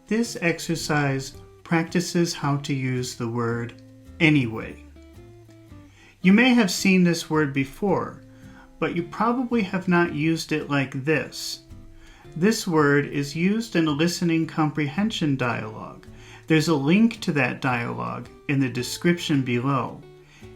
This exercise practices how to use the word anyway. You may have seen this word before, but you probably have not used it like this. This word is used in a listening comprehension dialogue. There's a link to that dialogue in the description below.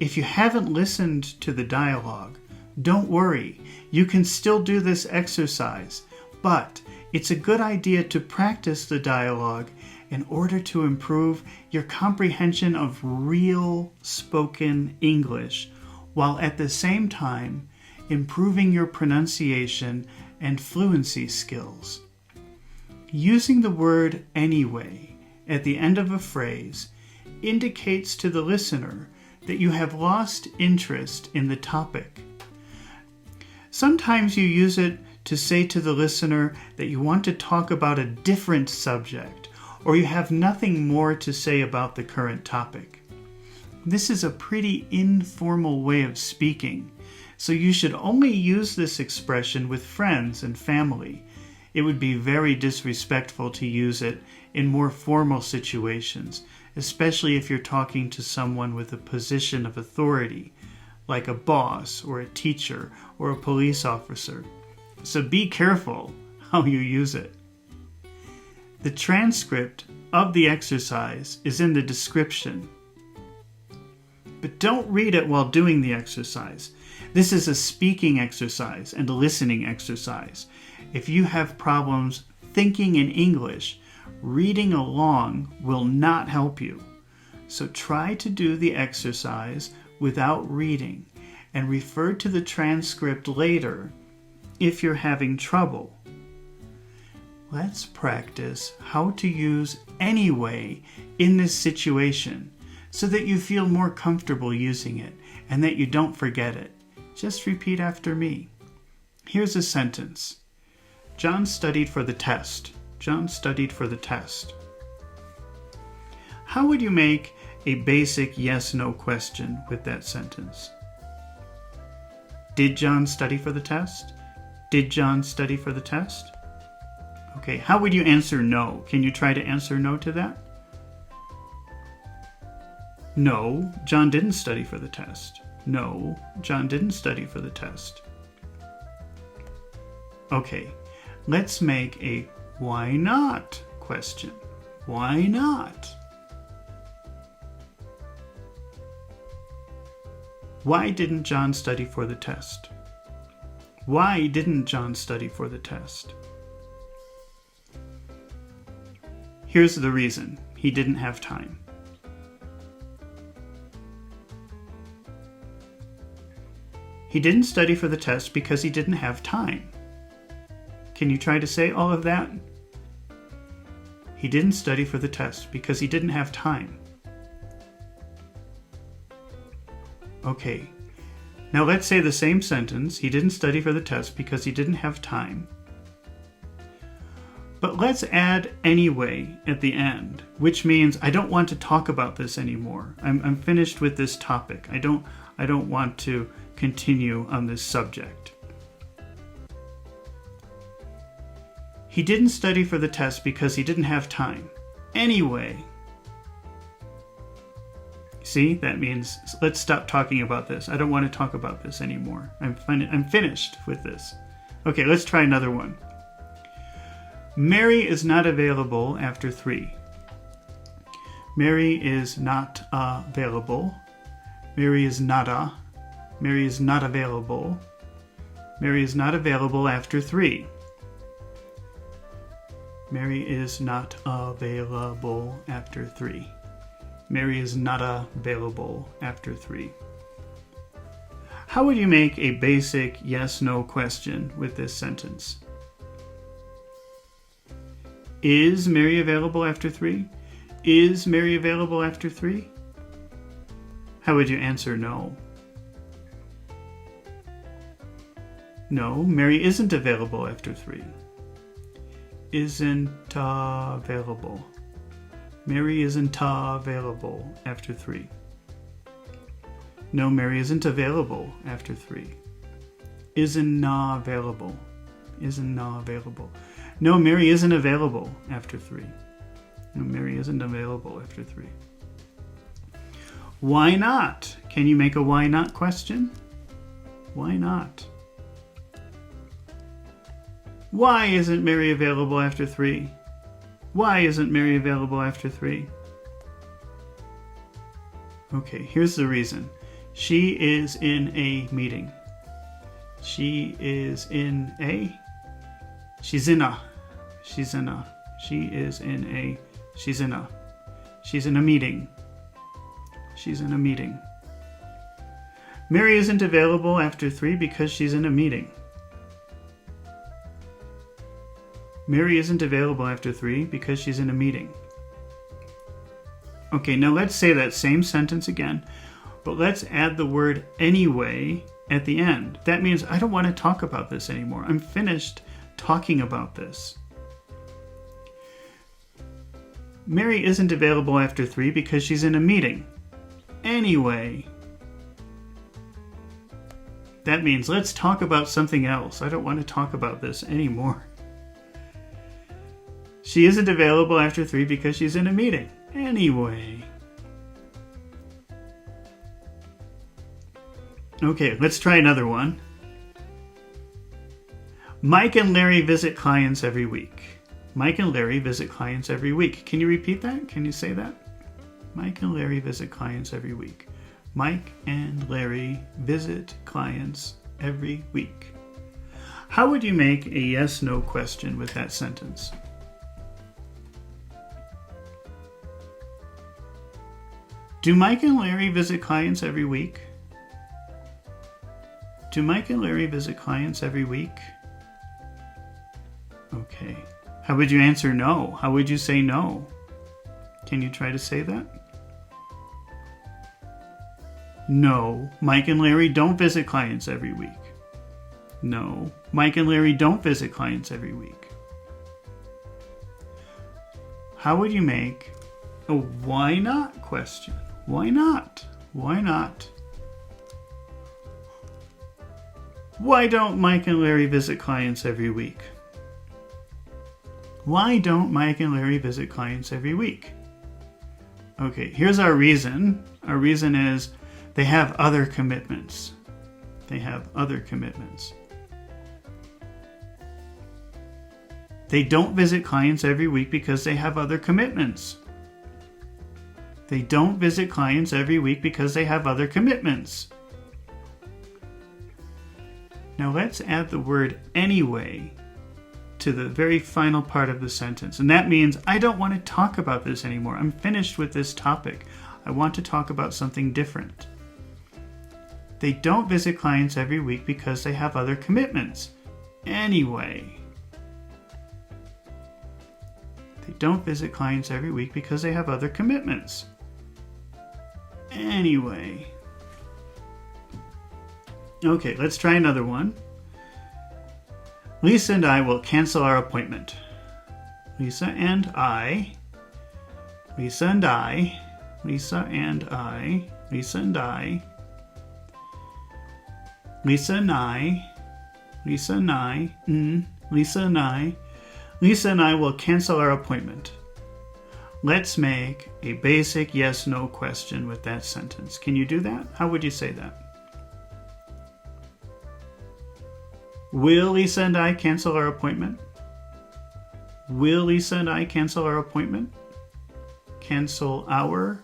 If you haven't listened to the dialogue, don't worry, you can still do this exercise, but it's a good idea to practice the dialogue in order to improve your comprehension of real spoken English, while at the same time improving your pronunciation and fluency skills. Using the word anyway at the end of a phrase indicates to the listener that you have lost interest in the topic. Sometimes you use it to say to the listener that you want to talk about a different subject, or you have nothing more to say about the current topic. This is a pretty informal way of speaking, so you should only use this expression with friends and family. It would be very disrespectful to use it in more formal situations, especially if you're talking to someone with a position of authority, like a boss or a teacher or a police officer. So be careful how you use it. The transcript of the exercise is in the description. But don't read it while doing the exercise. This is a speaking exercise and a listening exercise. If you have problems thinking in English, reading along will not help you. So try to do the exercise without reading and refer to the transcript later if you're having trouble. Let's practice how to use anyway in this situation so that you feel more comfortable using it and that you don't forget it. Just repeat after me. Here's a sentence. John studied for the test. John studied for the test. How would you make a basic yes/no question with that sentence? Did John study for the test? Did John study for the test? Okay, how would you answer no? Can you try to answer no to that? No, John didn't study for the test. No, John didn't study for the test. Okay, let's make a why not question. Why not? Why didn't John study for the test? Why didn't John study for the test? Here's the reason. He didn't have time. He didn't study for the test because he didn't have time. Can you try to say all of that? He didn't study for the test because he didn't have time. Okay, now let's say the same sentence. He didn't study for the test because he didn't have time. But let's add anyway at the end, which means I don't want to talk about this anymore. I'm finished with this topic. I don't want to continue on this subject. He didn't study for the test because he didn't have time. Anyway. See, that means let's stop talking about this. I don't want to talk about this anymore. I'm finished with this. Okay, let's try another one. Mary is not available after 3. Mary is not available. Mary is nada. Mary is not available. Mary is not available after 3. Mary is not available after 3. Mary is not available after 3. How would you make a basic yes/no question with this sentence? Is Mary available after 3? Is Mary available after 3? How would you answer no? No, Mary isn't available after 3. Isn't available. Mary isn't available after 3. No, Mary isn't available after 3. Isn't available. Isn't available. No, Mary isn't available after 3. No, Mary isn't available after 3. Why not? Can you make a why not question? Why not? Why isn't Mary available after 3? Why isn't Mary available after 3? Okay, here's the reason. She is in a meeting. She is in a. She's in a. She's in a. She is in a. She's in a. She's in a meeting. She's in a meeting. Mary isn't available after 3 because she's in a meeting. Mary isn't available after 3 because she's in a meeting. Okay, now let's say that same sentence again, but let's add the word anyway at the end. That means I don't want to talk about this anymore. I'm finished talking about this. Mary isn't available after 3 because she's in a meeting. Anyway. That means let's talk about something else. I don't want to talk about this anymore. She isn't available after 3 because she's in a meeting. Anyway. Okay, let's try another one. Mike and Larry visit clients every week. Mike and Larry visit clients every week. Can you repeat that? Can you say that? Mike and Larry visit clients every week. Mike and Larry visit clients every week. How would you make a yes-no question with that sentence? Do Mike and Larry visit clients every week? Do Mike and Larry visit clients every week? Okay. How would you answer no? How would you say no? Can you try to say that? No, Mike and Larry don't visit clients every week. No, Mike and Larry don't visit clients every week. How would you make a why not question? Why not? Why not? Why don't Mike and Larry visit clients every week? Why don't Mike and Larry visit clients every week? Okay, here's our reason. Our reason is they have other commitments. They have other commitments. They don't visit clients every week because they have other commitments. They don't visit clients every week because they have other commitments. Now let's add the word anyway to the very final part of the sentence. And that means I don't want to talk about this anymore. I'm finished with this topic. I want to talk about something different. They don't visit clients every week because they have other commitments. Anyway. They don't visit clients every week because they have other commitments. Anyway. Okay, let's try another one. Lisa and I will cancel our appointment. Lisa and I. Lisa and I. Lisa and I. Lisa and I. Lisa and I. Lisa and I. Lisa and I. Lisa and I will cancel our appointment. Let's make a basic yes-no question with that sentence. Can you do that? How would you say that? Will Lisa and I cancel our appointment? Will Lisa and I cancel our appointment? Cancel our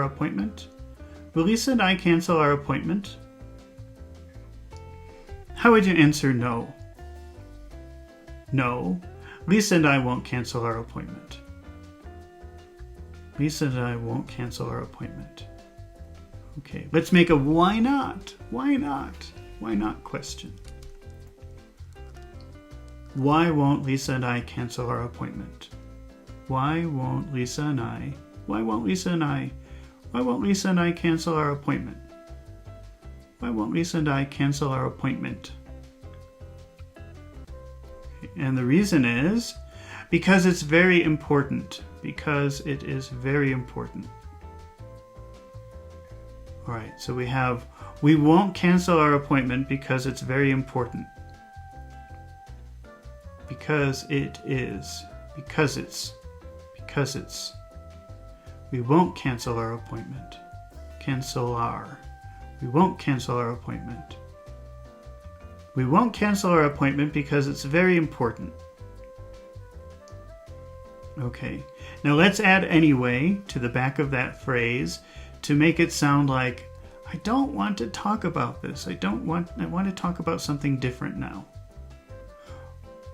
appointment? Will Lisa and I cancel our appointment? How would you answer no? No, Lisa and I won't cancel our appointment. Lisa and I won't cancel our appointment. Okay, let's make a why not question. Why won't Lisa and I cancel our appointment? Why won't Lisa and I cancel our appointment? Why won't Lisa and I cancel our appointment? And the reason is because it's very important. Because it is very important. All right, so we won't cancel our appointment because it's very important. Because it is. Because it's. Because it's. We won't cancel our appointment. Cancel our. We won't cancel our appointment. We won't cancel our appointment because it's very important. Okay, now let's add anyway to the back of that phrase to make it sound like, I don't want to talk about this. I want to talk about something different now.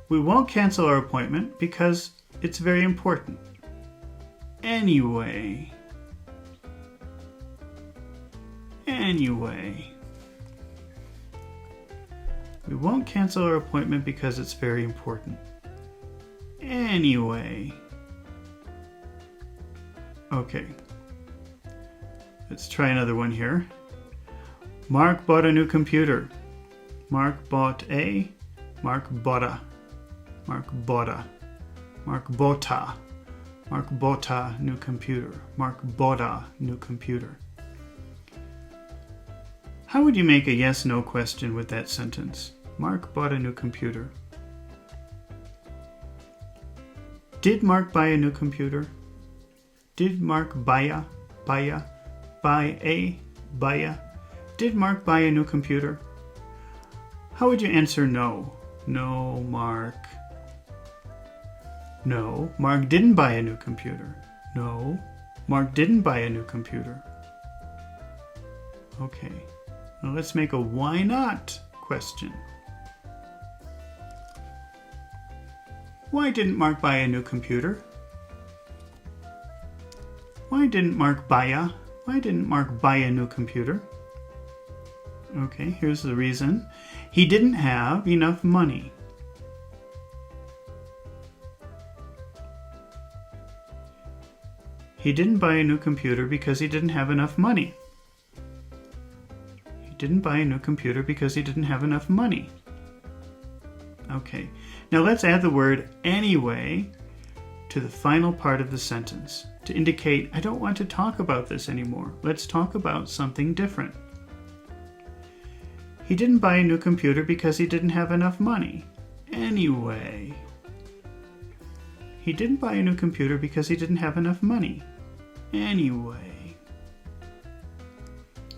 We won't cancel our appointment because it's very important. Anyway. Anyway. We won't cancel our appointment because it's very important. Anyway. Okay. Let's try another one here. Mark bought a new computer. Mark bought a. Mark bought a. Mark bought a. Mark bought a. Mark bought a new computer. Mark bought a new computer. How would you make a yes-no question with that sentence? Mark bought a new computer. Did Mark buy a new computer? Did Mark buy a? Did Mark buy a new computer? How would you answer no? No, Mark. No, Mark didn't buy a new computer. No, Mark didn't buy a new computer. Okay, now let's make a why not question. Why didn't Mark buy a new computer? Why didn't Mark buy a new computer? Okay, here's the reason. He didn't have enough money. He didn't buy a new computer because he didn't have enough money. He didn't buy a new computer because he didn't have enough money. Okay, now let's add the word anyway to the final part of the sentence to indicate, I don't want to talk about this anymore. Let's talk about something different. He didn't buy a new computer because he didn't have enough money. Anyway. He didn't buy a new computer because he didn't have enough money. Anyway.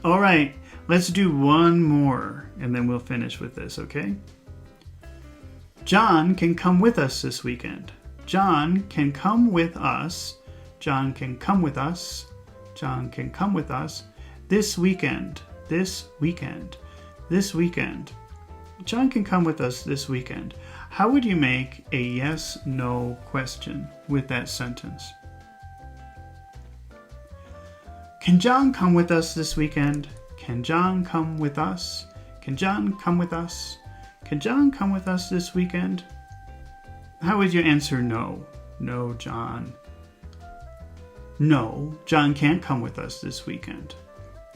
All right, let's do one more and then we'll finish with this, okay? John can come with us this weekend. John can come with us. John can come with us. John can come with us this weekend. This weekend. This weekend. John can come with us this weekend. How would you make a yes/no question with that sentence? Can John come with us this weekend? Can John come with us? Can John come with us? Can John come with us this weekend? How would you answer no? No, John. No, John can't come with us this weekend.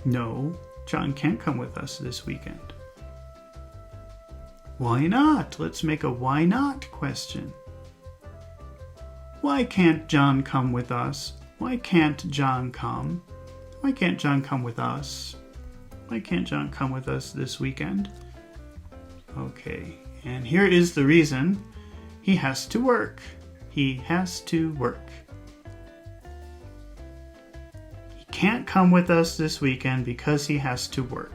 No, John can't come with us this weekend. Why not? Let's make a why not question. Why can't John come with us? Why can't John come? Why can't John come with us? Why can't John come with us this weekend? Okay, and here is the reason. He has to work. He has to work. He can't come with us this weekend because he has to work.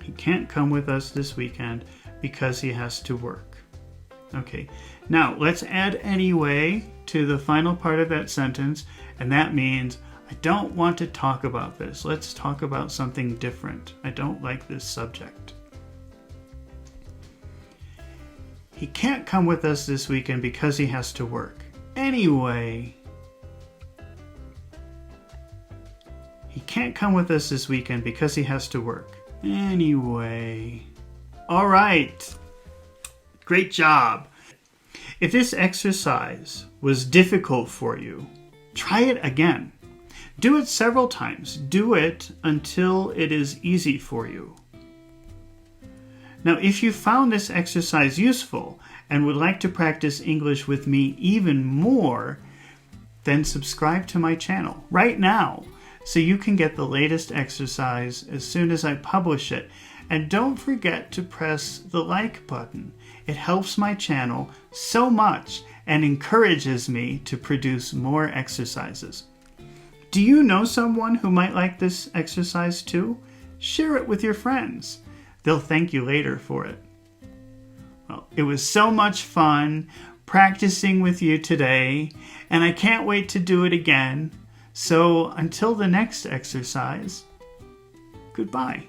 He can't come with us this weekend because he has to work. Okay, now let's add anyway to the final part of that sentence, and that means I don't want to talk about this. Let's talk about something different. I don't like this subject. He can't come with us this weekend because he has to work. Anyway. He can't come with us this weekend because he has to work. Anyway. All right. Great job. If this exercise was difficult for you, try it again. Do it several times. Do it until it is easy for you. Now, if you found this exercise useful and would like to practice English with me even more, then subscribe to my channel right now so you can get the latest exercise as soon as I publish it. And don't forget to press the like button. It helps my channel so much and encourages me to produce more exercises. Do you know someone who might like this exercise too? Share it with your friends. They'll thank you later for it. Well, it was so much fun practicing with you today, and I can't wait to do it again. So until the next exercise, goodbye.